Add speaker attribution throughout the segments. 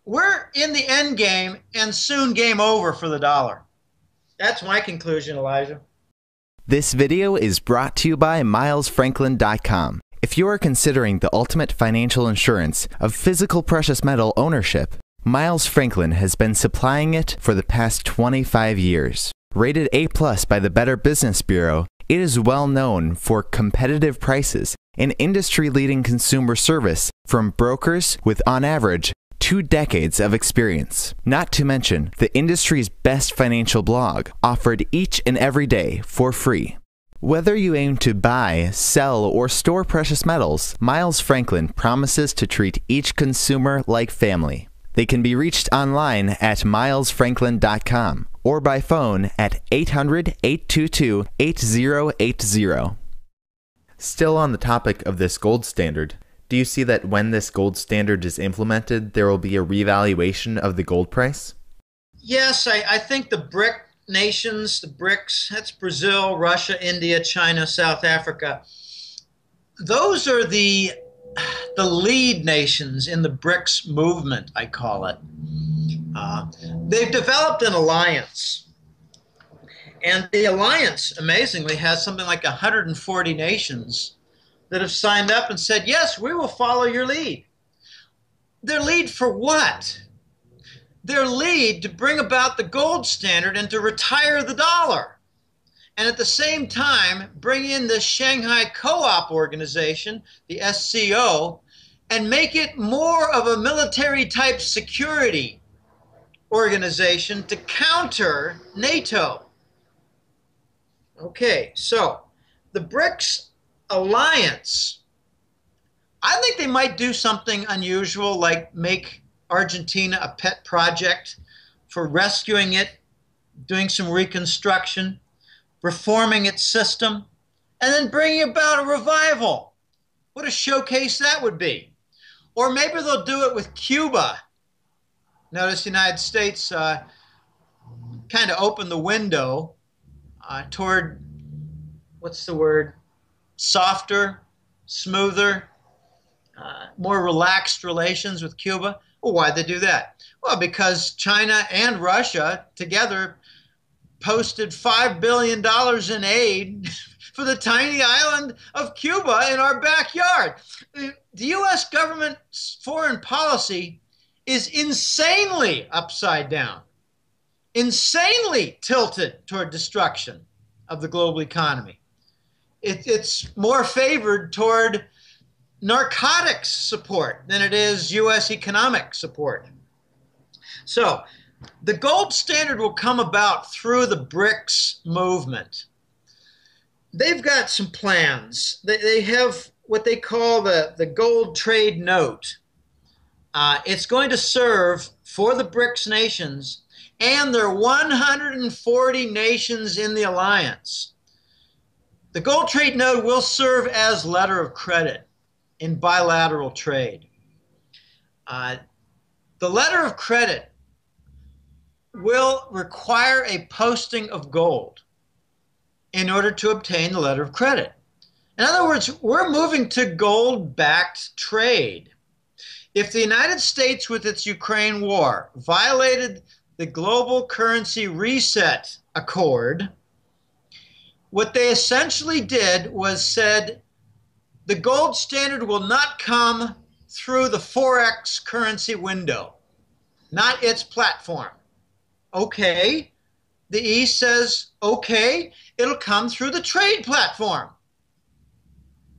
Speaker 1: we're in the end game and soon game over for the dollar. That's my conclusion, Elijah.
Speaker 2: This video is brought to you by MilesFranklin.com. If you are considering the ultimate financial insurance of physical precious metal ownership, Miles Franklin has been supplying it for the past 25 years. Rated A+ by the Better Business Bureau, it is well known for competitive prices and industry-leading consumer service from brokers with, on average, 2 decades of experience. Not to mention the industry's best financial blog, offered each and every day for free. Whether you aim to buy, sell, or store precious metals, Miles Franklin promises to treat each consumer like family. They can be reached online at milesfranklin.com or by phone at 800-822-8080. Still on the topic of this gold standard, do you see that when this gold standard is implemented, there will be a revaluation of the gold price?
Speaker 1: Yes, I think the BRIC nations, the BRICS, that's Brazil, Russia, India, China, South Africa, those are the lead nations in the BRICS movement, I call it. They've developed an alliance. And the alliance, amazingly, has something like 140 nations that have signed up and said, yes, we will follow your lead. Their lead for what? Their lead to bring about the gold standard and to retire the dollar. And at the same time, bring in the Shanghai Co-op organization, the SCO, and make it more of a military-type security organization to counter NATO. Okay, so the BRICS alliance, I think they might do something unusual, like make Argentina a pet project for rescuing it, doing some reconstruction, reforming its system, and then bringing about a revival. What a showcase that would be. Or maybe they'll do it with Cuba. Notice the United States kind of opened the window toward, what's the word, softer, smoother, more relaxed relations with Cuba. Well, why'd they do that? Well, because China and Russia together posted $5 billion in aid for the tiny island of Cuba in our backyard. The U.S. government's foreign policy is insanely upside down, insanely tilted toward destruction of the global economy. It's more favored toward narcotics support than it is U.S. economic support. So the gold standard will come about through the BRICS movement. They've got some plans. They have what they call the gold trade note. It's going to serve for the BRICS nations and their 140 nations in the alliance. The gold trade note will serve as letter of credit in bilateral trade. The letter of credit will require a posting of gold in order to obtain the letter of credit. In other words, we're moving to gold-backed trade. If the United States, with its Ukraine war, violated the global currency reset accord, what they essentially did was said, the gold standard will not come through the Forex currency window, not its platform. Okay, the East says, okay, it'll come through the trade platform.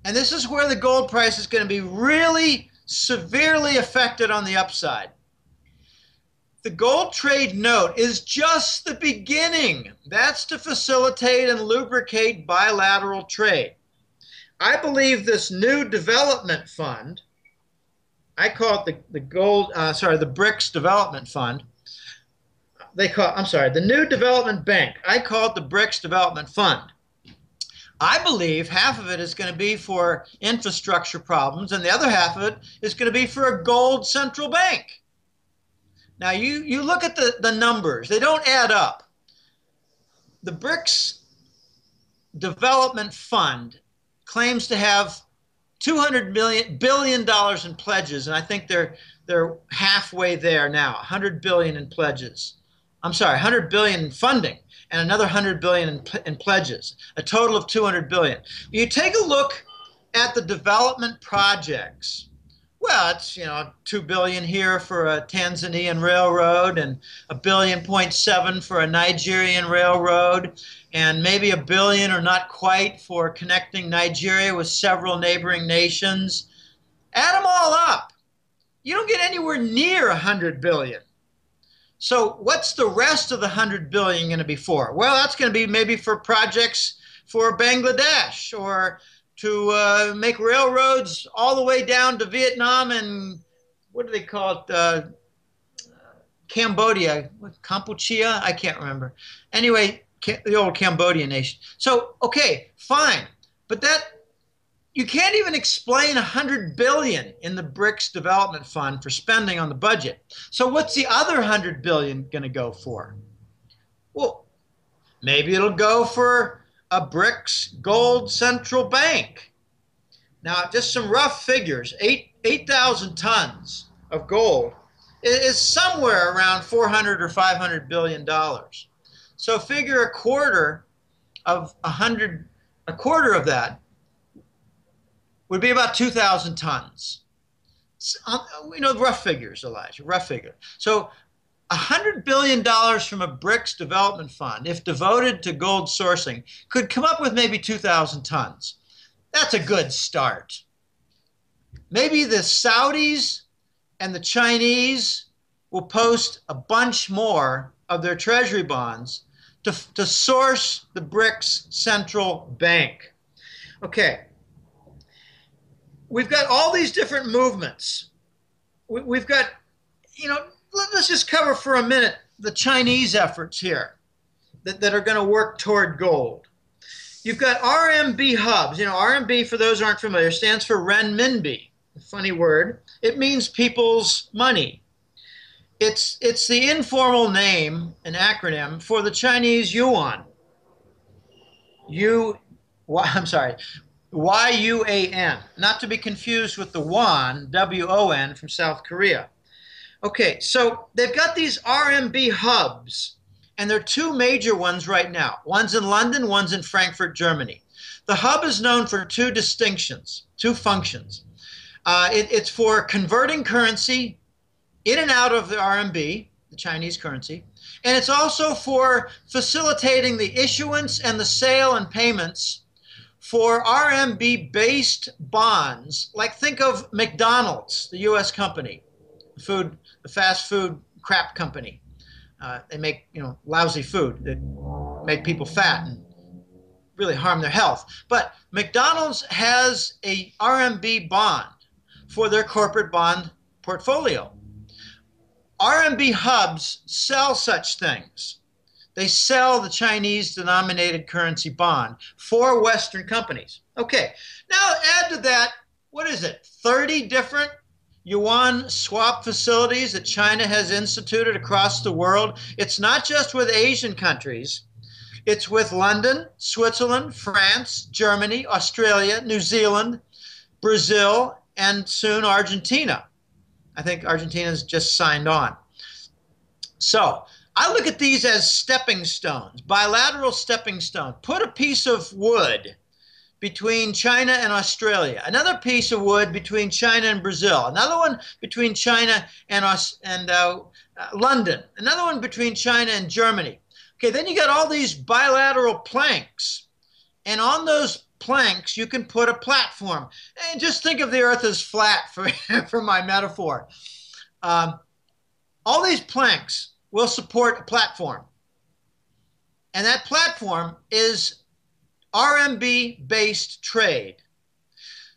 Speaker 1: And this is where the gold price is going to be really severely affected on the upside. The gold trade note is just the beginning. That's to facilitate and lubricate bilateral trade. I believe this new development fund, I call it the BRICS Development Fund. The new development bank. I call it the BRICS Development Fund. I believe half of it is going to be for infrastructure problems, and the other half of it is going to be for a gold central bank. Now, you look at the numbers. They don't add up. The BRICS Development Fund claims to have $200 billion in pledges, and I think they're They're halfway there now, 100 billion in pledges. I'm sorry, 100 billion in funding and another 100 billion in pledges, a total of 200 billion. You take a look at the development projects. Well, it's 2 billion here for a Tanzanian railroad and $1.7 billion for a Nigerian railroad, and maybe $1 billion or not quite for connecting Nigeria with several neighboring nations. Add them all up. You don't get anywhere near 100 billion. So what's the rest of the 100 billion going to be for? Well, that's going to be maybe for projects for Bangladesh, or to make railroads all the way down to Vietnam and what do they call it? Cambodia, Kampuchea? I can't remember. Anyway, the old Cambodian nation. So, okay, fine. But that, you can't even explain 100 billion in the BRICS Development Fund for spending on the budget. So what's the other 100 billion going to go for? Well, maybe it'll go for a BRICS gold central bank. Now, just some rough figures, 8,000 tons of gold is somewhere around 400 or 500 billion dollars. So figure a quarter of that would be about 2,000 tons. Rough figures, Elijah, rough figure. So $100 billion from a BRICS development fund, if devoted to gold sourcing, could come up with maybe 2,000 tons. That's a good start. Maybe the Saudis and the Chinese will post a bunch more of their treasury bonds to source the BRICS central bank. Okay. We've got all these different movements. We've got, let's just cover for a minute the Chinese efforts here that are going to work toward gold. You've got RMB hubs. RMB, for those who aren't familiar, stands for renminbi. A funny word. It means people's money. It's the informal name, an acronym, for the Chinese yuan. Y-U-A-N. Not to be confused with the won, W-O-N, from South Korea. Okay, so they've got these RMB hubs, and there are two major ones right now. One's in London, one's in Frankfurt, Germany. The hub is known for two distinctions, two functions. It's for converting currency in and out of the RMB, the Chinese currency, and it's also for facilitating the issuance and the sale and payments for RMB-based bonds. Like, think of McDonald's, the U.S. company, the fast food crap company. They make lousy food that make people fat and really harm their health. But McDonald's has a RMB bond for their corporate bond portfolio. RMB hubs sell such things. They sell the Chinese denominated currency bond for Western companies. Okay, now add to that, what is it, 30 different yuan swap facilities that China has instituted across the world. It's not just with Asian countries. It's with London, Switzerland, France, Germany, Australia, New Zealand, Brazil, and soon Argentina. I think Argentina's just signed on. So I look at these as stepping stones, bilateral stepping stones. Put a piece of wood between China and Australia, another piece of wood between China and Brazil, another one between China and London, another one between China and Germany. Okay, then you got all these bilateral planks, and on those planks you can put a platform. And just think of the earth as flat for my metaphor. All these planks will support a platform, and that platform is RMB-based trade.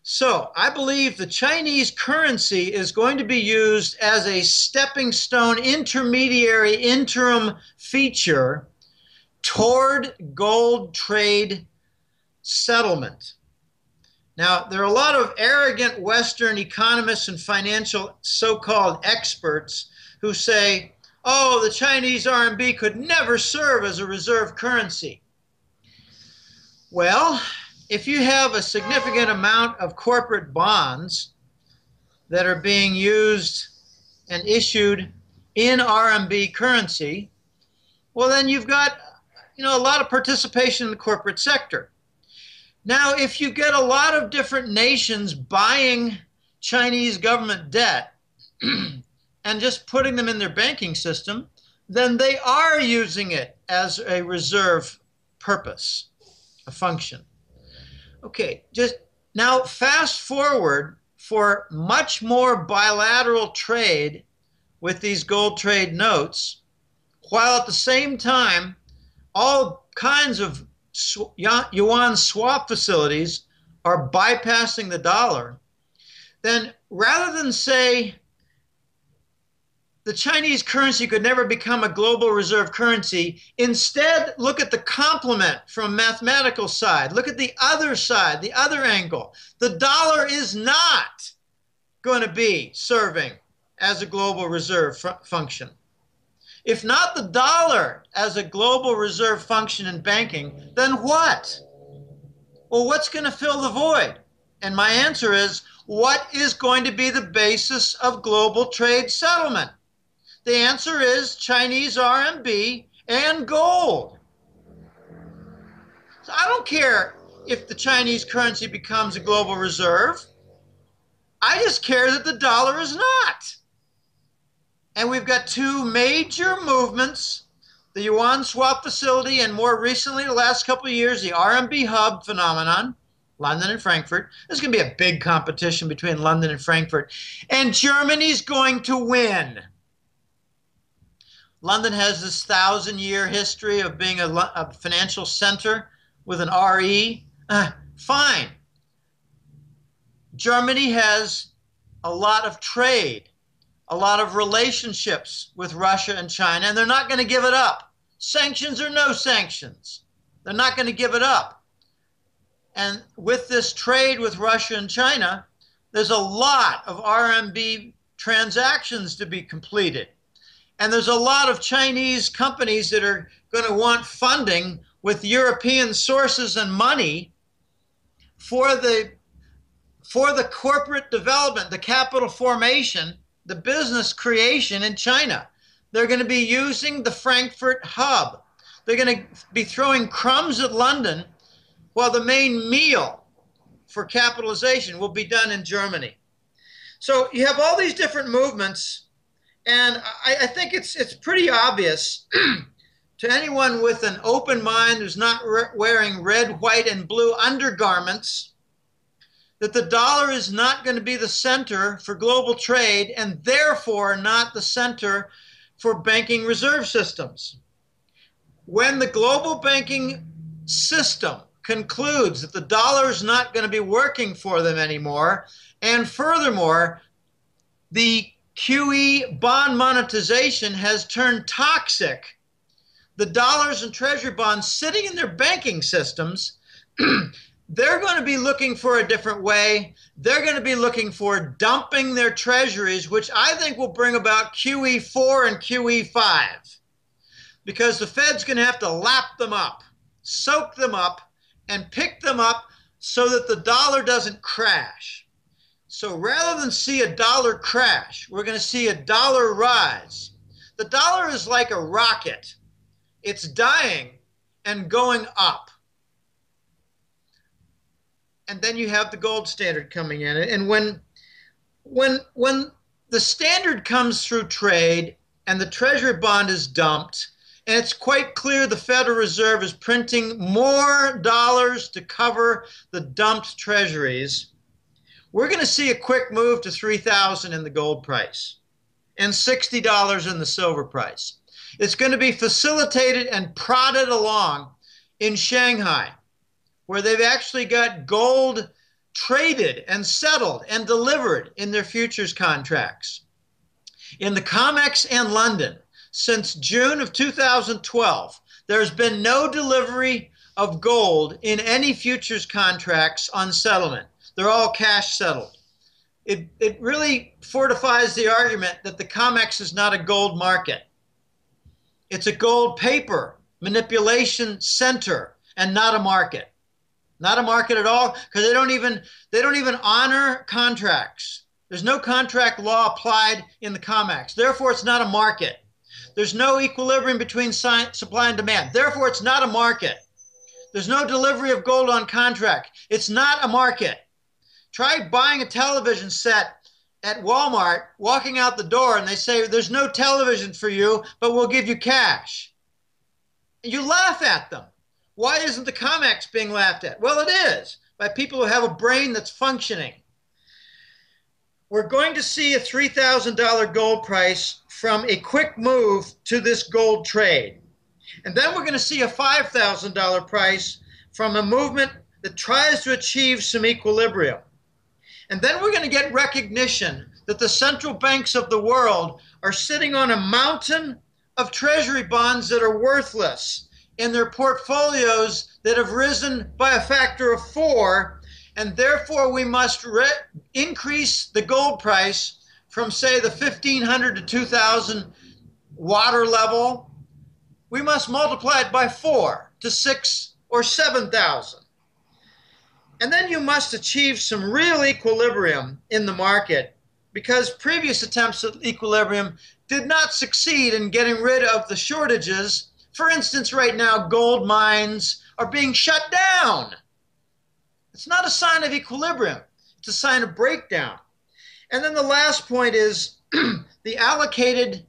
Speaker 1: So I believe the Chinese currency is going to be used as a stepping stone, intermediary, interim feature toward gold trade settlement. Now, there are a lot of arrogant Western economists and financial so-called experts who say, oh, the Chinese RMB could never serve as a reserve currency. Well, if you have a significant amount of corporate bonds that are being used and issued in RMB currency, well, then you've got, a lot of participation in the corporate sector. Now, if you get a lot of different nations buying Chinese government debt and just putting them in their banking system, then they are using it as a reserve purpose, a function. Okay, just now fast forward for much more bilateral trade with these gold trade notes, while at the same time, all kinds of yuan swap facilities are bypassing the dollar. Then rather than say the Chinese currency could never become a global reserve currency, instead look at the complement from a mathematical side. Look at the other side, the other angle. The dollar is not going to be serving as a global reserve function. If not the dollar as a global reserve function in banking, then what? Well, what's going to fill the void? And my answer is, what is going to be the basis of global trade settlement? The answer is Chinese RMB and gold. So I don't care if the Chinese currency becomes a global reserve. I just care that the dollar is not. And we've got two major movements, the yuan swap facility, and more recently, the last couple of years, the RMB hub phenomenon, London and Frankfurt. There's going to be a big competition between London and Frankfurt. And Germany's going to win. London has this 1,000-year history of being a financial center with an RE. Fine. Germany has a lot of trade, a lot of relationships with Russia and China, and they're not going to give it up. Sanctions or no sanctions, they're not going to give it up. And with this trade with Russia and China, there's a lot of RMB transactions to be completed. And there's a lot of Chinese companies that are going to want funding with European sources and money for the corporate development, the capital formation, the business creation in China. They're going to be using the Frankfurt hub. They're going to be throwing crumbs at London while the main meal for capitalization will be done in Germany. So you have all these different movements, and I think it's pretty obvious to anyone with an open mind who's not wearing red, white, and blue undergarments that the dollar is not going to be the center for global trade and therefore not the center for banking reserve systems. When the global banking system concludes that the dollar is not going to be working for them anymore, and furthermore, the QE bond monetization has turned toxic, the dollars and treasury bonds sitting in their banking systems, they're going to be looking for a different way. They're going to be looking for dumping their treasuries, which I think will bring about QE4 and QE5, because the Fed's going to have to lap them up, soak them up, and pick them up so that the dollar doesn't crash. So rather than see a dollar crash, we're going to see a dollar rise. The dollar is like a rocket. It's dying and going up. And then you have the gold standard coming in. And when the standard comes through trade and the treasury bond is dumped, and it's quite clear the Federal Reserve is printing more dollars to cover the dumped treasuries, we're going to see a quick move to 3,000 in the gold price and $60 in the silver price. It's going to be facilitated and prodded along in Shanghai, where they've actually got gold traded and settled and delivered in their futures contracts. In the COMEX and London, since June of 2012, there's been no delivery of gold in any futures contracts on settlement. They're all cash settled. It really fortifies the argument that the COMEX is not a gold market. It's a gold paper manipulation center and not a market. Not a market at all, because they don't even honor contracts. There's no contract law applied in the COMEX. Therefore, it's not a market. There's no equilibrium between supply and demand. Therefore, it's not a market. There's no delivery of gold on contract. It's not a market. Try buying a television set at Walmart, walking out the door, and they say, there's no television for you, but we'll give you cash. You laugh at them. Why isn't the COMEX being laughed at? Well, it is, by people who have a brain that's functioning. We're going to see a $3,000 gold price from a quick move to this gold trade. And then we're going to see a $5,000 price from a movement that tries to achieve some equilibrium. And then we're going to get recognition that the central banks of the world are sitting on a mountain of treasury bonds that are worthless in their portfolios that have risen by a factor of 4, and therefore we must increase the gold price from, say, the 1,500 to 2,000 water level. We must multiply it by 4 to 6 or 7,000. And then you must achieve some real equilibrium in the market, because previous attempts at equilibrium did not succeed in getting rid of the shortages. For instance, right now, gold mines are being shut down. It's not a sign of equilibrium. It's a sign of breakdown. And then the last point is the allocated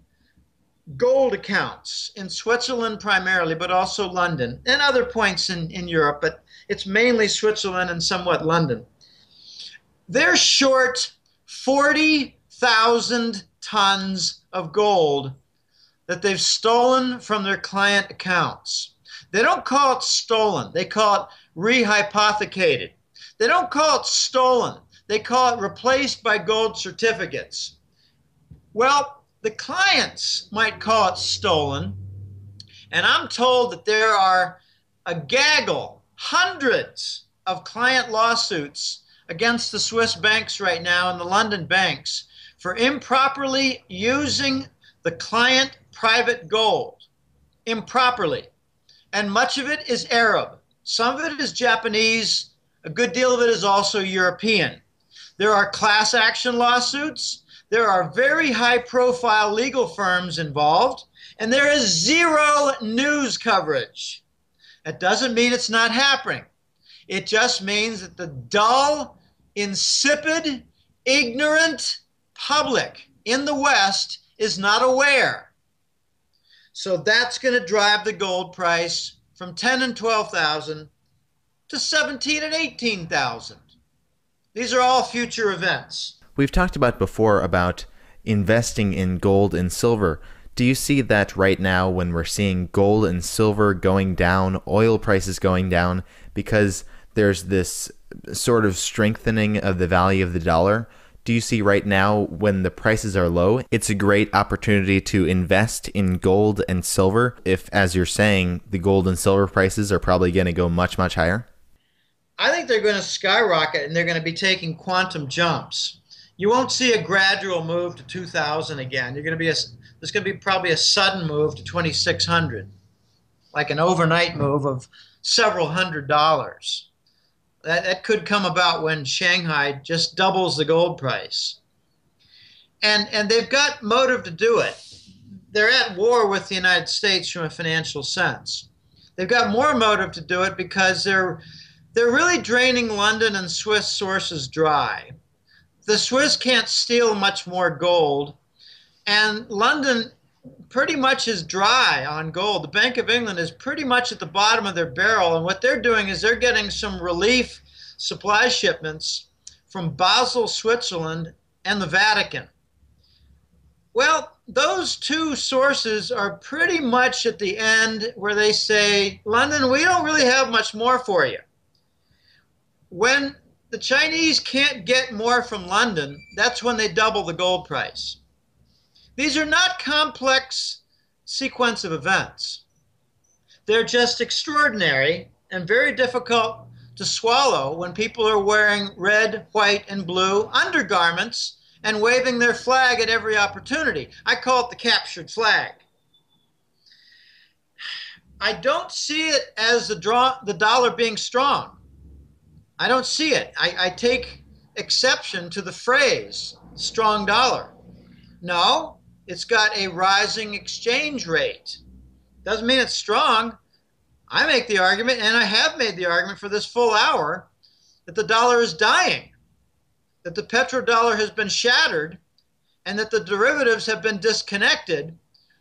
Speaker 1: gold accounts in Switzerland primarily, but also London, and other points in Europe, but it's mainly Switzerland and somewhat London. They're short 40,000 tons of gold that they've stolen from their client accounts. They don't call it stolen. They call it rehypothecated. They don't call it stolen. They call it replaced by gold certificates. Well, the clients might call it stolen, and I'm told that there are a gaggle, hundreds of client lawsuits against the Swiss banks right now and the London banks for improperly using the client private gold. Improperly. And much of it is Arab. Some of it is Japanese. A good deal of it is also European. There are class action lawsuits. There are very high-profile legal firms involved, and there is zero news coverage. That doesn't mean it's not happening. It just means that the dull, insipid, ignorant public in the West is not aware. So that's going to drive the gold price from 10 and 12,000 to 17 and 18,000. These are all future events.
Speaker 2: We've talked about before about investing in gold and silver. Do you see that right now when we're seeing gold and silver going down, oil prices going down, because there's this sort of strengthening of the value of the dollar? Do you see right now when the prices are low, it's a great opportunity to invest in gold and silver if, as you're saying, the gold and silver prices are probably going to go much, much higher?
Speaker 1: I think they're going to skyrocket, and they're going to be taking quantum jumps. You won't see a gradual move to 2,000 again. There's going to be probably a sudden move to 2,600, like an overnight move of several $100s. That could come about when Shanghai just doubles the gold price. And they've got motive to do it. They're at war with the United States from a financial sense. They've got more motive to do it because they're really draining London and Swiss sources dry. The Swiss can't steal much more gold, and London pretty much is dry on gold. The Bank of England is pretty much at the bottom of their barrel, and what they're doing is they're getting some relief supply shipments from Basel, Switzerland, and the Vatican. Well, those two sources are pretty much at the end where they say, London, we don't really have much more for you. When the Chinese can't get more from London, that's when they double the gold price. These are not complex sequence of events. They're just extraordinary and very difficult to swallow when people are wearing red, white, and blue undergarments and waving their flag at every opportunity. I call it the captured flag. I don't see it as the dollar being strong. I don't see it. I take exception to the phrase strong dollar. No, it's got a rising exchange rate. Doesn't mean it's strong. I make the argument, and I have made the argument for this full hour, that the dollar is dying, that the petrodollar has been shattered, and that the derivatives have been disconnected,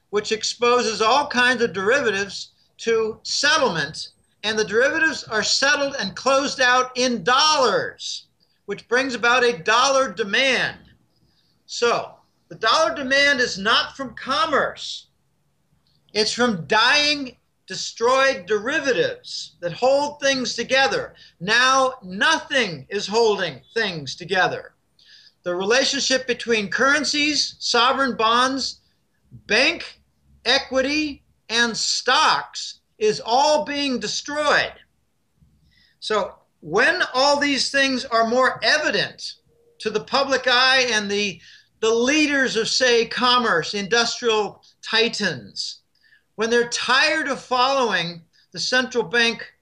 Speaker 1: which exposes all kinds of derivatives to settlement. And the derivatives are settled and closed out in dollars, which brings about a dollar demand. So the dollar demand is not from commerce. It's from dying, destroyed derivatives that hold things together. Now nothing is holding things together. The relationship between currencies, sovereign bonds, bank equity, and stocks is all being destroyed. So when all these things are more evident to the public eye and the leaders of, say, commerce, industrial titans, when they're tired of following the central bank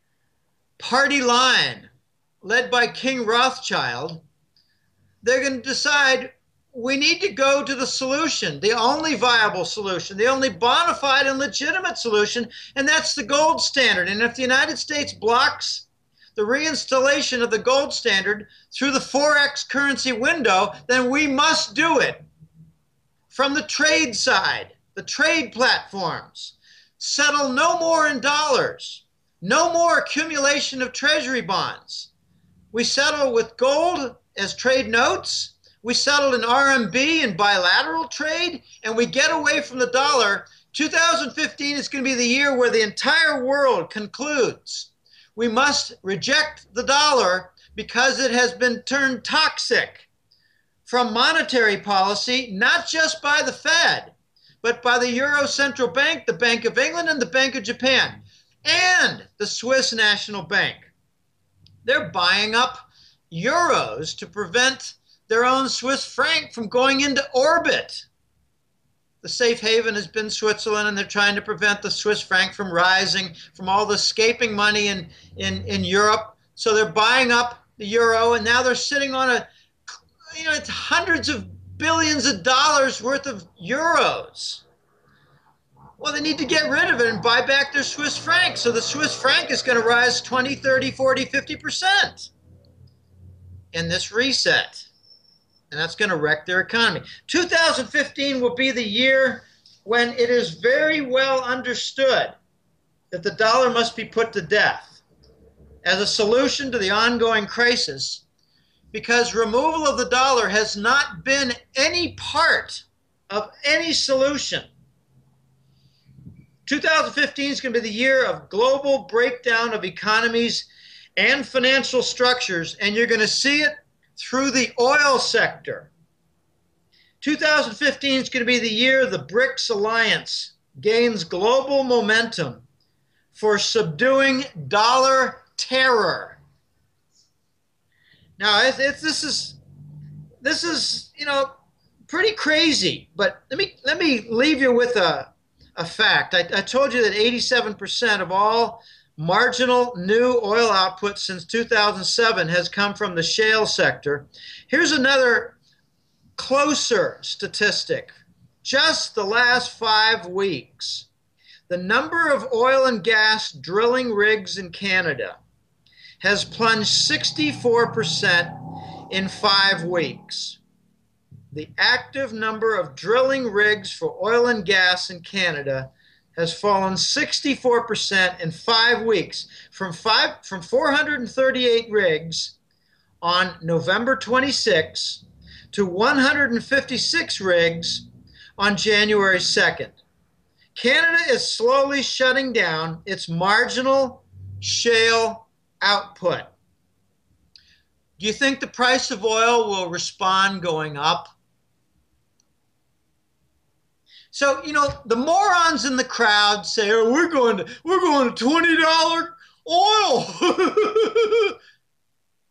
Speaker 1: party line led by King Rothschild, they're going to decide we need to go to the solution, the only viable solution, the only bona fide and legitimate solution, and that's the gold standard. And if the United States blocks the reinstallation of the gold standard through the Forex currency window, then we must do it. From the trade side, the trade platforms, settle no more in dollars, no more accumulation of treasury bonds. We settle with gold as trade notes. We settled in RMB in bilateral trade, and we get away from the dollar. 2015 is going to be the year where the entire world concludes we must reject the dollar because it has been turned toxic from monetary policy, not just by the Fed, but by the Euro Central Bank, the Bank of England, and the Bank of Japan, and the Swiss National Bank. They're buying up euros to prevent their own Swiss franc from going into orbit. The safe haven has been Switzerland, and they're trying to prevent the Swiss franc from rising from all the escaping money in Europe. So they're buying up the euro, and now they're sitting on it's hundreds of billions of dollars worth of euros. Well, they need to get rid of it and buy back their Swiss franc. So the Swiss franc is going to rise 20, 30, 40, 50% in this reset. And that's going to wreck their economy. 2015 will be the year when it is very well understood that the dollar must be put to death as a solution to the ongoing crisis, because removal of the dollar has not been any part of any solution. 2015 is going to be the year of global breakdown of economies and financial structures, and you're going to see it through the oil sector. 2015 is going to be the year the BRICS alliance gains global momentum for subduing dollar terror. Now, this is pretty crazy, but let me leave you with a fact. I told you that 87% of all marginal new oil output since 2007 has come from the shale sector. Here's another closer statistic. Just the last 5 weeks, the number of oil and gas drilling rigs in Canada has plunged 64% in 5 weeks. The active number of drilling rigs for oil and gas in Canada has fallen 64% in 5 weeks, from 438 rigs on November 26 to 156 rigs on January 2nd. Canada is slowly shutting down its marginal shale output. Do you think the price of oil will respond going up? So, the morons in the crowd say, oh, we're going to $20 oil.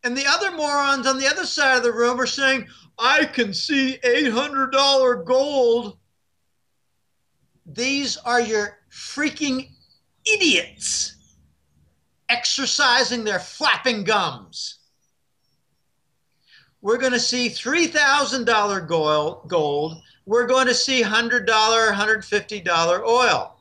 Speaker 1: And the other morons on the other side of the room are saying, I can see $800 gold. These are your freaking idiots exercising their flapping gums. we're going to see $3,000 gold. We're going to see $100, $150 oil.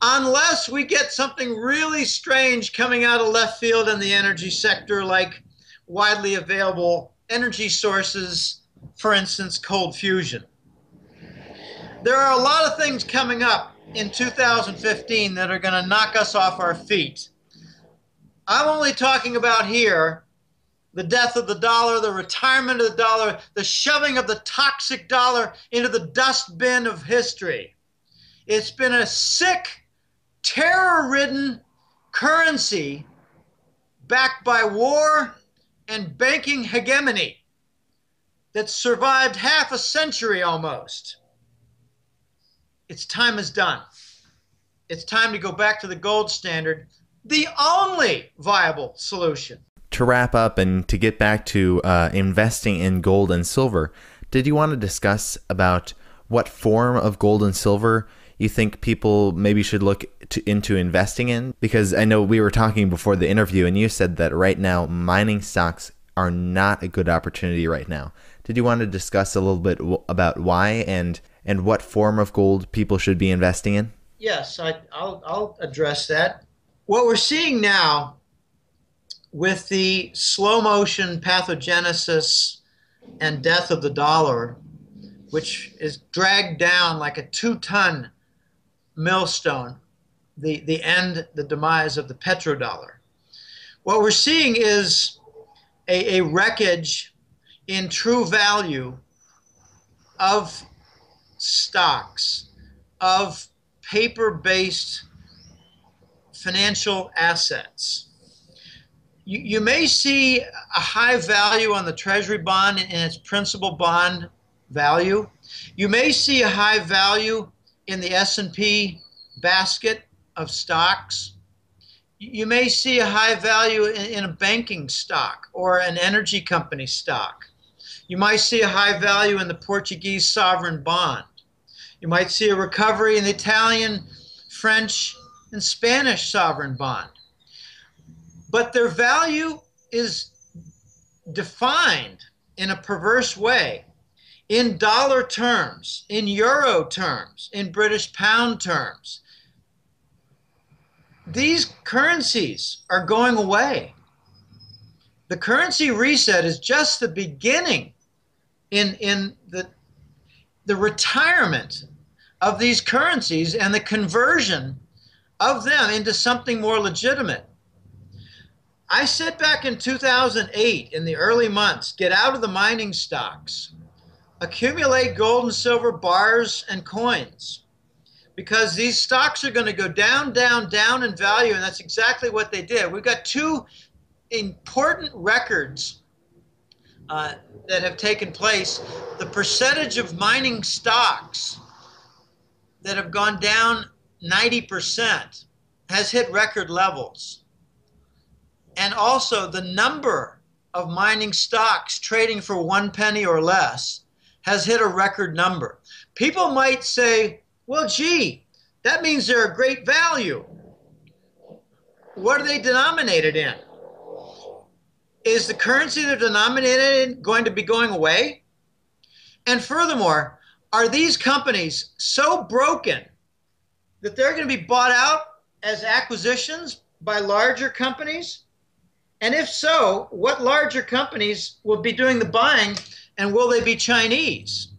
Speaker 1: Unless we get something really strange coming out of left field in the energy sector, like widely available energy sources, for instance, cold fusion. There are a lot of things coming up in 2015 that are going to knock us off our feet. I'm only talking about here the death of the dollar, the retirement of the dollar, the shoving of the toxic dollar into the dustbin of history. It's been a sick, terror-ridden currency backed by war and banking hegemony that survived half a century almost. Its time is done. It's time to go back to the gold standard, the only viable solution.
Speaker 2: To wrap up and to get back to investing in gold and silver, did you want to discuss about what form of gold and silver you think people maybe should look into investing in? Because I know we were talking before the interview and you said that right now mining stocks are not a good opportunity right now. Did you want to discuss a little bit about why and what form of gold people should be investing in?
Speaker 1: Yes, I'll address that. What we're seeing now with the slow motion pathogenesis and death of the dollar, which is dragged down like a 2-ton millstone, the demise of the petrodollar. What we're seeing is a wreckage in true value of stocks, of paper-based financial assets. You may see a high value on the Treasury bond in its principal bond value. You may see a high value in the S&P basket of stocks. You may see a high value in a banking stock or an energy company stock. You might see a high value in the Portuguese sovereign bond. You might see a recovery in the Italian, French, and Spanish sovereign bond. But their value is defined in a perverse way in dollar terms, in euro terms, in British pound terms. These currencies are going away. The currency reset is just the beginning in the retirement of these currencies and the conversion of them into something more legitimate. I said back in 2008, in the early months, get out of the mining stocks. Accumulate gold and silver bars and coins, because these stocks are going to go down, down, down in value, and that's exactly what they did. We've got two important records that have taken place. The percentage of mining stocks that have gone down 90% has hit record levels. And also the number of mining stocks trading for 1 penny or less has hit a record number. People might say, well, gee, that means they're a great value. What are they denominated in? Is the currency they're denominated in going to be going away? And furthermore, are these companies so broken that they're going to be bought out as acquisitions by larger companies? And if so, what larger companies will be doing the buying, and will they be Chinese?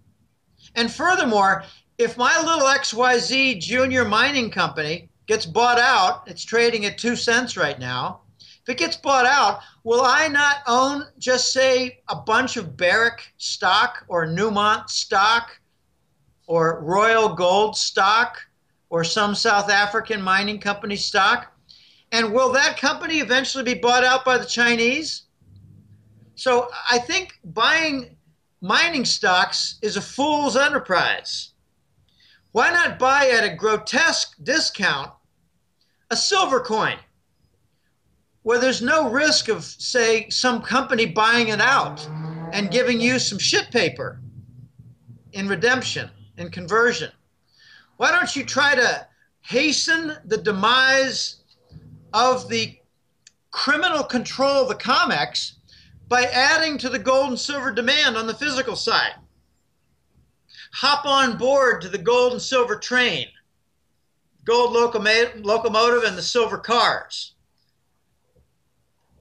Speaker 1: And furthermore, if my little XYZ junior mining company gets bought out, it's trading at 2 cents right now. If it gets bought out, will I not own just say a bunch of Barrick stock or Newmont stock or Royal Gold stock or some South African mining company stock? And will that company eventually be bought out by the Chinese? So I think buying mining stocks is a fool's enterprise. Why not buy at a grotesque discount a silver coin where there's no risk of, say, some company buying it out and giving you some shit paper in redemption and conversion? Why don't you try to hasten the demise of the criminal control of the COMEX by adding to the gold and silver demand on the physical side. Hop on board to the gold and silver train, gold locomotive and the silver cars.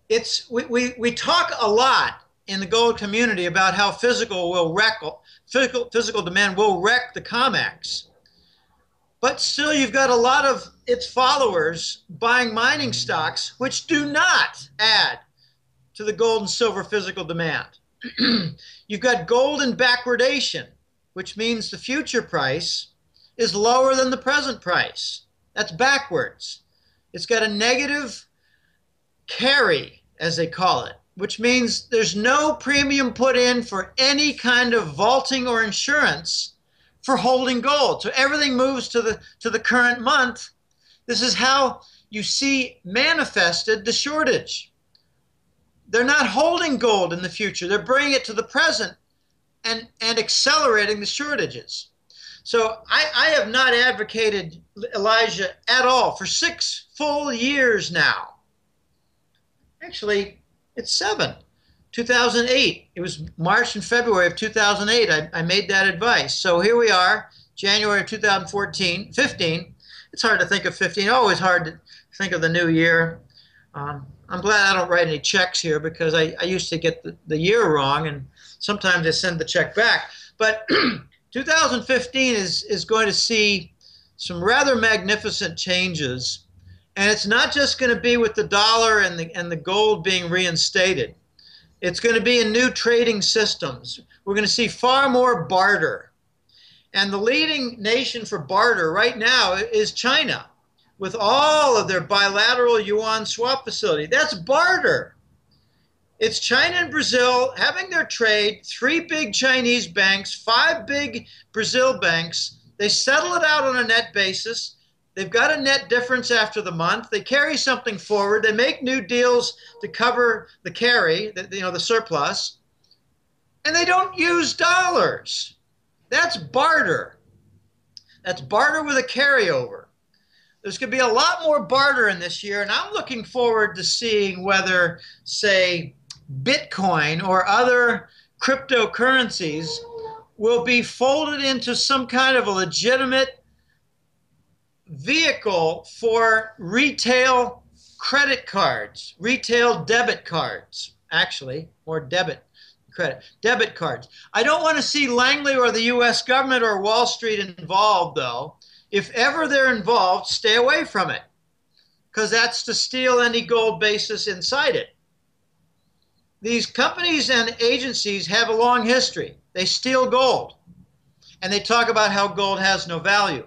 Speaker 1: We talk a lot in the gold community about how physical demand will wreck the COMEX. But still, you've got a lot of its followers buying mining stocks, which do not add to the gold and silver physical demand. You've got gold in backwardation, which means the future price is lower than the present price. That's backwards. It's got a negative carry, as they call it, which means there's no premium put in for any kind of vaulting or insurance for holding gold. So everything moves to the current month. This is how you see manifested the shortage. They're not holding gold in the future. They're bringing it to the present and accelerating the shortages. So I have not advocated Elijah at all for 6 full years now. Actually, it's 7. 2008. It was March and February of 2008. I made that advice. So here we are, January of 2015. It's hard to think of 15. Always hard to think of the new year. I'm glad I don't write any checks here because I used to get the year wrong, and sometimes I send the check back. But 2015 is going to see some rather magnificent changes, and it's not just going to be with the dollar and the gold being reinstated. It's going to be in new trading systems. We're going to see far more barter. And the leading nation for barter right now is China, with all of their bilateral yuan swap facility. That's barter. It's China and Brazil having their trade, 3 big Chinese banks, 5 big Brazil banks. They settle it out on a net basis. They've got a net difference after the month. They carry something forward. They make new deals to cover the carry, the surplus. And they don't use dollars. That's barter. That's barter with a carryover. There's going to be a lot more barter in this year, and I'm looking forward to seeing whether, say, Bitcoin or other cryptocurrencies will be folded into some kind of a legitimate vehicle for retail credit cards, retail debit cards, actually, or debit cards. I don't want to see Langley or the U.S. government or Wall Street involved, though. If ever they're involved, stay away from it, because that's to steal any gold basis inside it. These companies and agencies have a long history. They steal gold, and they talk about how gold has no value.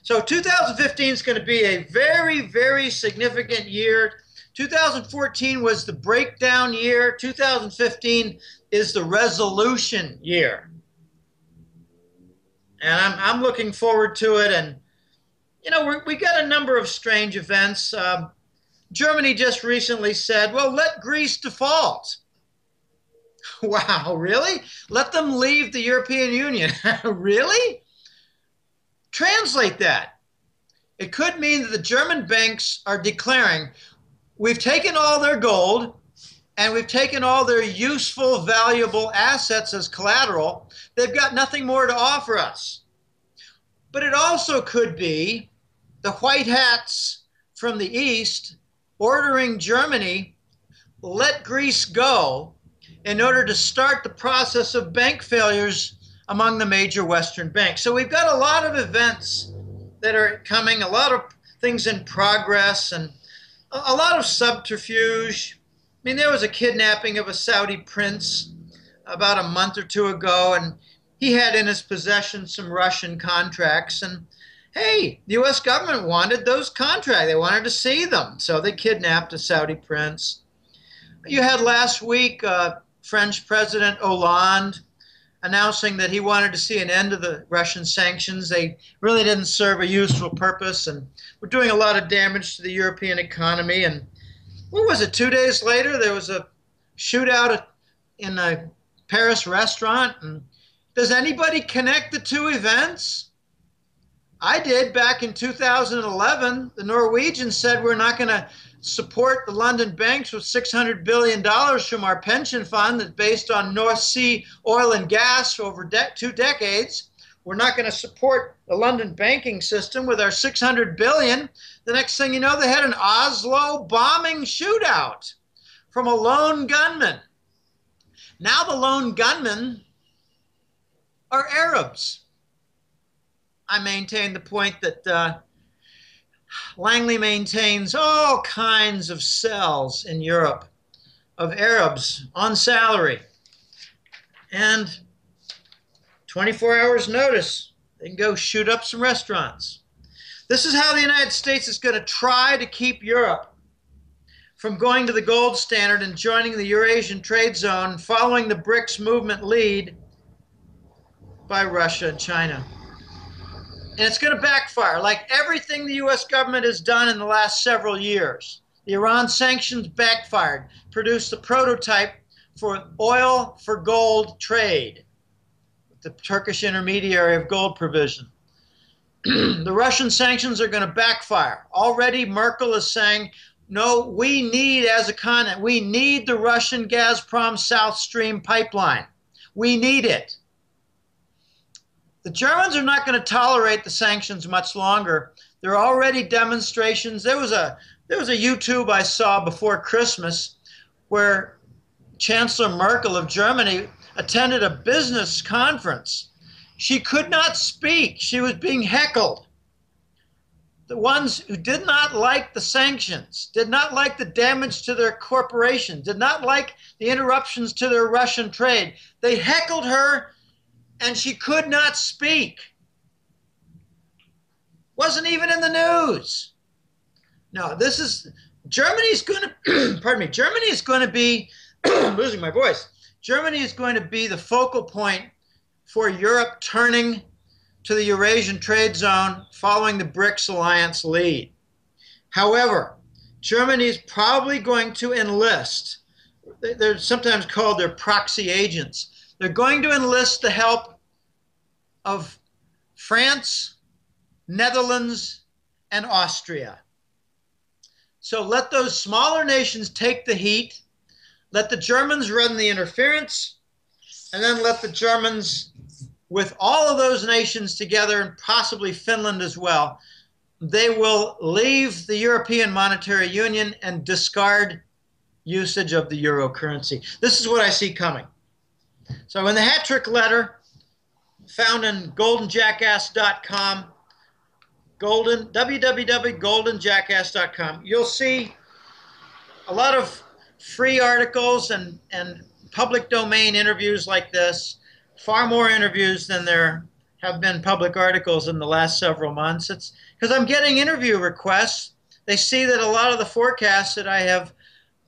Speaker 1: So 2015 is going to be a very, very significant year. 2014 was the breakdown year. 2015 is the resolution year. And I'm looking forward to it. And, we got a number of strange events. Germany just recently said, well, let Greece default. Wow, really? Let them leave the European Union. Really? Translate that. It could mean that the German banks are declaring, we've taken all their gold and we've taken all their useful, valuable assets as collateral. They've got nothing more to offer us. But it also could be the white hats from the East ordering Germany, let Greece go, in order to start the process of bank failures among the major Western banks. So we've got a lot of events that are coming, a lot of things in progress, and a lot of subterfuge. I mean, there was a kidnapping of a Saudi prince about a month or 2 ago, and he had in his possession some Russian contracts. And hey, the U.S. government wanted those contracts. They wanted to see them, so they kidnapped a Saudi prince. You had last week French President Hollande announcing that he wanted to see an end to the Russian sanctions. They really didn't serve a useful purpose and were doing a lot of damage to the European economy. And what was it, 2 days later, there was a shootout in a Paris restaurant. And does anybody connect the two events? I did back in 2011. The Norwegians said we're not going to support the London banks with $600 billion from our pension fund that's based on North Sea oil and gas over 2 decades. We're not going to support the London banking system with our $600 billion. The next thing you know, they had an Oslo bombing shootout from a lone gunman. Now the lone gunmen are Arabs. I maintain the point that Langley maintains all kinds of cells in Europe of Arabs on salary. And 24 hours notice, they can go shoot up some restaurants. This is how the United States is going to try to keep Europe from going to the gold standard and joining the Eurasian trade zone, following the BRICS movement lead by Russia and China. And it's going to backfire, like everything the U.S. government has done in the last several years. The Iran sanctions backfired, produced the prototype for oil for gold trade, the Turkish intermediary of gold provision. The Russian sanctions are going to backfire. Already Merkel is saying, no, we need, as a continent, we need the Russian Gazprom South Stream pipeline. We need it. The Germans are not going to tolerate the sanctions much longer. There are already demonstrations. There was a YouTube I saw before Christmas where Chancellor Merkel of Germany attended a business conference. She could not speak. She was being heckled. The ones who did not like the sanctions, did not like the damage to their corporation, did not like the interruptions to their Russian trade, they heckled her and she could not speak. Wasn't even in the news. No, this is, Germany's going to, pardon me, Germany is going to be, I'm losing my voice. Germany is going to be the focal point for Europe turning to the Eurasian trade zone following the BRICS alliance lead. However, Germany is probably going to enlist, they're sometimes called their proxy agents. They're going to enlist the help of France, Netherlands, and Austria. So let those smaller nations take the heat, let the Germans run the interference, and then let the Germans, with all of those nations together, and possibly Finland as well, they will leave the European Monetary Union and discard usage of the euro currency. This is what I see coming. So in the hat trick letter, found in goldenjackass.com, www.goldenjackass.com, you'll see a lot of free articles and public domain interviews like this, far more interviews than there have been public articles in the last several months. It's because I'm getting interview requests. They see that a lot of the forecasts that I have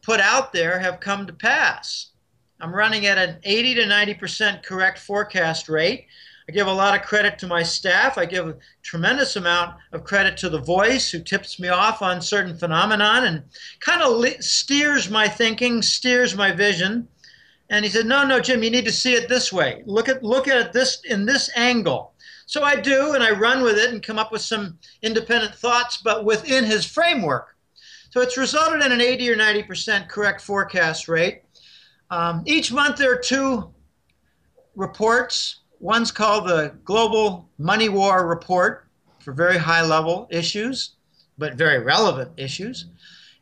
Speaker 1: put out there have come to pass. I'm running at an 80 to 90% correct forecast rate. I give a lot of credit to my staff. I give a tremendous amount of credit to the voice who tips me off on certain phenomenon and kind of steers my thinking, steers my vision. And he said, no, Jim, you need to see it this way. Look at it this in this angle. So I do, and I run with it and come up with some independent thoughts, but within his framework. So it's resulted in an 80 or 90% correct forecast rate. Each month there are 2 reports. One's called the Global Money War Report for very high-level issues, but very relevant issues.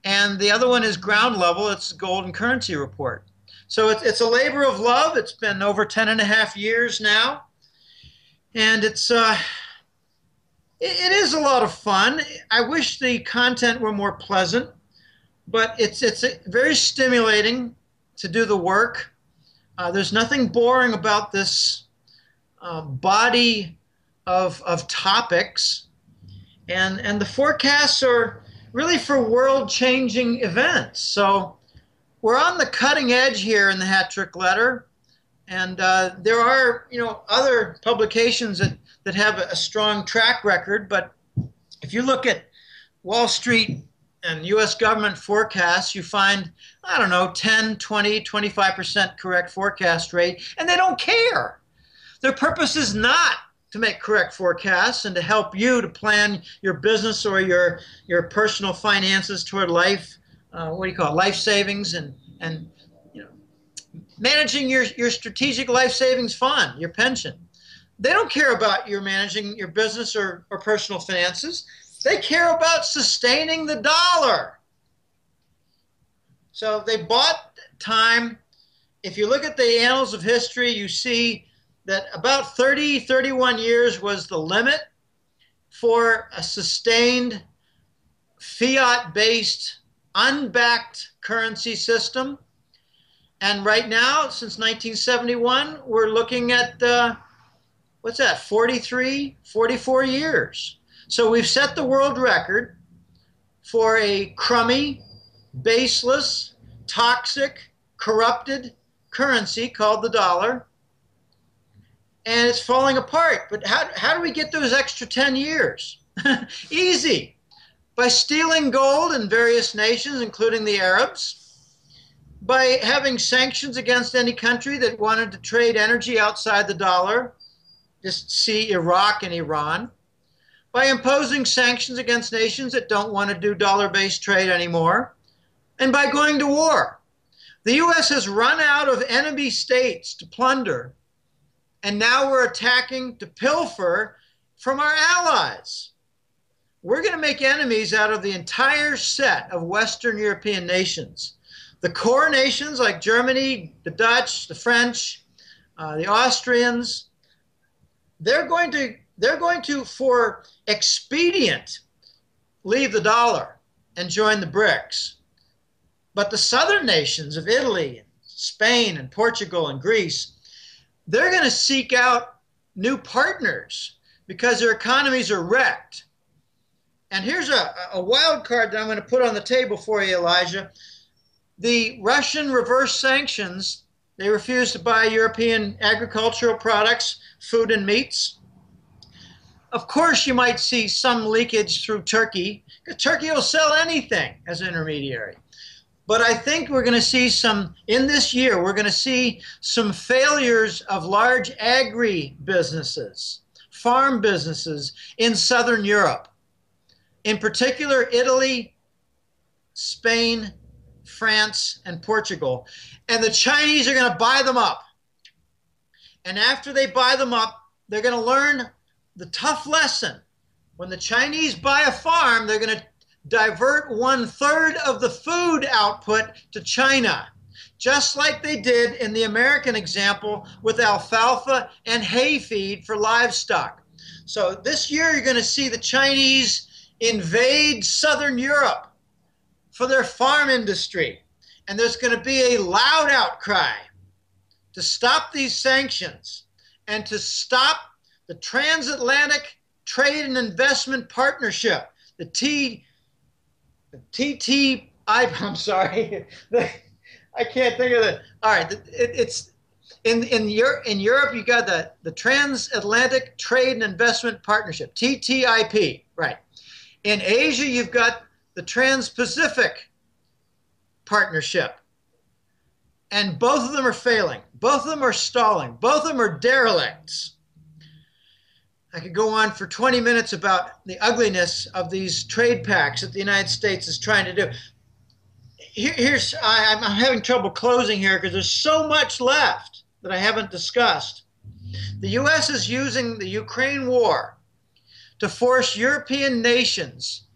Speaker 1: And the other one is ground level. It's the Gold and Currency Report. So it's a labor of love. It's been over 10.5 years now. And it is a lot of fun. I wish the content were more pleasant, but it's very stimulating to do the work. There's nothing boring about this body of topics, and the forecasts are really for world-changing events. So we're on the cutting edge here in the hat trick letter, and there are other publications that have a strong track record. But if you look at Wall Street and U.S. government forecasts, you find, I don't know, 10, 20, 25% correct forecast rate, and they don't care. Their purpose is not to make correct forecasts and to help you to plan your business or your personal finances toward life what do you call it, life savings and you know, managing your strategic life savings fund, your pension. They don't care about your managing your business or personal finances. They care about sustaining the dollar. So they bought time. If you look at the annals of history, you see that about 30, 31 years was the limit for a sustained fiat-based, unbacked currency system. And right now, since 1971, we're looking at, what's that, 43, 44 years. So we've set the world record for a crummy, baseless, toxic, corrupted currency called the dollar. And it's falling apart. But how do we get those extra 10 years? Easy. By stealing gold in various nations, including the Arabs, by having sanctions against any country that wanted to trade energy outside the dollar, just see Iraq and Iran, by imposing sanctions against nations that don't want to do dollar-based trade anymore, and by going to war. The U.S. has run out of enemy states to plunder, and now we're attacking to pilfer from our allies. We're going to make enemies out of the entire set of Western European nations. The core nations like Germany, the Dutch, the French, the Austrians, they're going to, for expedient, leave the dollar and join the BRICS. But the southern nations of Italy, Spain, and Portugal, and Greece, they're going to seek out new partners because their economies are wrecked. And here's a wild card that I'm going to put on the table for you, Elijah. The Russian reverse sanctions, they refuse to buy European agricultural products, food and meats. Of course, you might see some leakage through Turkey, because Turkey will sell anything as an intermediary. But I think we're going to see some, in this year, we're going to see some failures of large agri-businesses, farm businesses in Southern Europe. In particular, Italy, Spain, France, and Portugal. And the Chinese are going to buy them up. And after they buy them up, they're going to learn the tough lesson. When the Chinese buy a farm, they're going to divert 1/3 of the food output to China, just like they did in the American example with alfalfa and hay feed for livestock. So this year, you're going to see the Chinese invade Southern Europe for their farm industry. And there's going to be a loud outcry to stop these sanctions and to stop the Transatlantic Trade and Investment Partnership, the TTI, I'm sorry, I can't think of it. All right, it's in Europe, you got the Transatlantic Trade and Investment Partnership, TTIP, right. In Asia, you've got the Trans-Pacific Partnership. And both of them are failing. Both of them are stalling. Both of them are derelicts. I could go on for 20 minutes about the ugliness of these trade pacts that the United States is trying to do. I'm having trouble closing here because there's so much left that I haven't discussed. The U.S. is using the Ukraine war to force European nations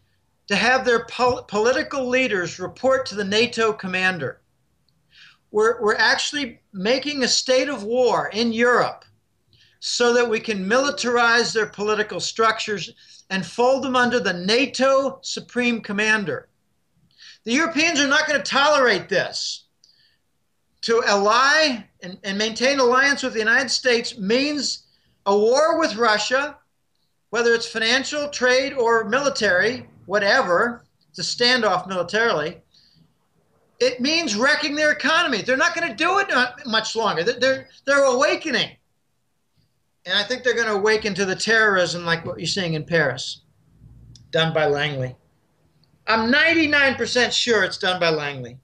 Speaker 1: to have their political leaders report to the NATO commander. We're actually making a state of war in Europe so that we can militarize their political structures and fold them under the NATO Supreme Commander. The Europeans are not going to tolerate this. To ally and maintain alliance with the United States means a war with Russia, whether it's financial, trade, or military, whatever, it's a standoff militarily. It means wrecking their economy. They're not going to do it much longer. They're awakening. And I think they're going to awaken to the terrorism like what you're seeing in Paris, done by Langley. I'm 99% sure it's done by Langley.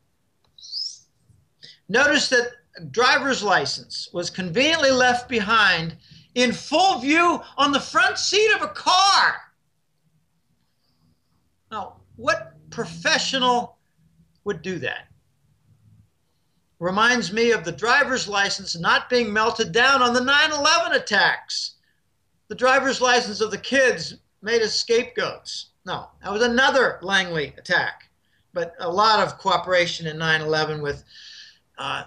Speaker 1: Notice that a driver's license was conveniently left behind in full view on the front seat of a car. Now, what professional would do that. Reminds me of the driver's license not being melted down on the 9/11 attacks. The driver's license of the kids made as scapegoats. No, that was another Langley attack. But a lot of cooperation in 9/11 with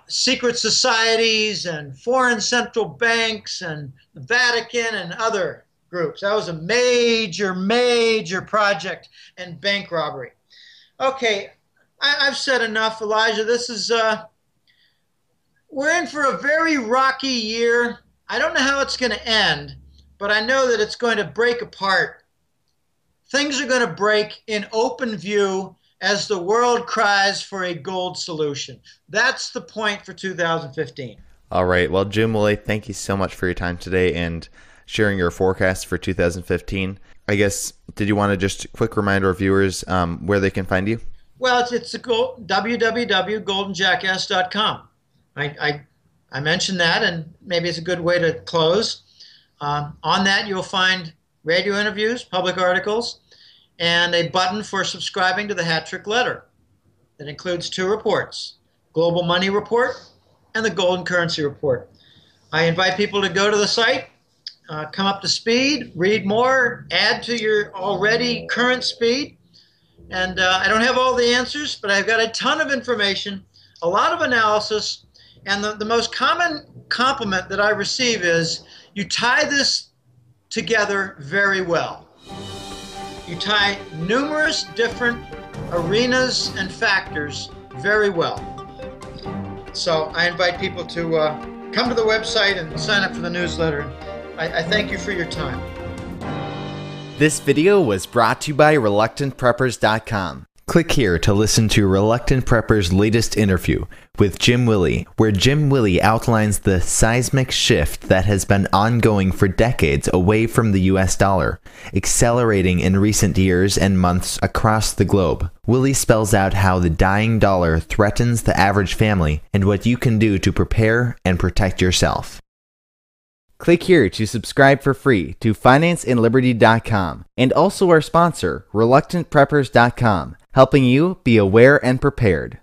Speaker 1: secret societies and foreign central banks and the Vatican and other groups. That was a major, major project and bank robbery. Okay, I've said enough, Elijah. This is, we're in for a very rocky year. I don't know how it's going to end, but I know that it's going to break apart. Things are going to break in open view as the world cries for a gold solution. That's the point for 2015.
Speaker 2: All right. Well, Jim, Willie, thank you so much for your time today and sharing your forecast for 2015. I guess, did you want to just quick remind our viewers where they can find you?
Speaker 1: Well, it's www.goldenjackass.com. I mentioned that, and maybe it's a good way to close. On that, you'll find radio interviews, public articles, and a button for subscribing to the Hat Trick Letter. That includes 2 reports, Global Money Report and the Golden Currency Report. I invite people to go to the site, come up to speed, read more, add to your already current speed. And I don't have all the answers, but I've got a ton of information, a lot of analysis, and the most common compliment that I receive is, you tie this together very well. You tie numerous different arenas and factors very well. So I invite people to come to the website and sign up for the newsletter. I thank you for your time.
Speaker 2: This video was brought to you by ReluctantPreppers.com. Click here to listen to Reluctant Prepper's latest interview with Jim Willie, where Jim Willie outlines the seismic shift that has been ongoing for decades away from the US dollar, accelerating in recent years and months across the globe. Willie spells out how the dying dollar threatens the average family and what you can do to prepare and protect yourself. Click here to subscribe for free to FinanceAndLiberty.com and also our sponsor, ReluctantPreppers.com, helping you be aware and prepared.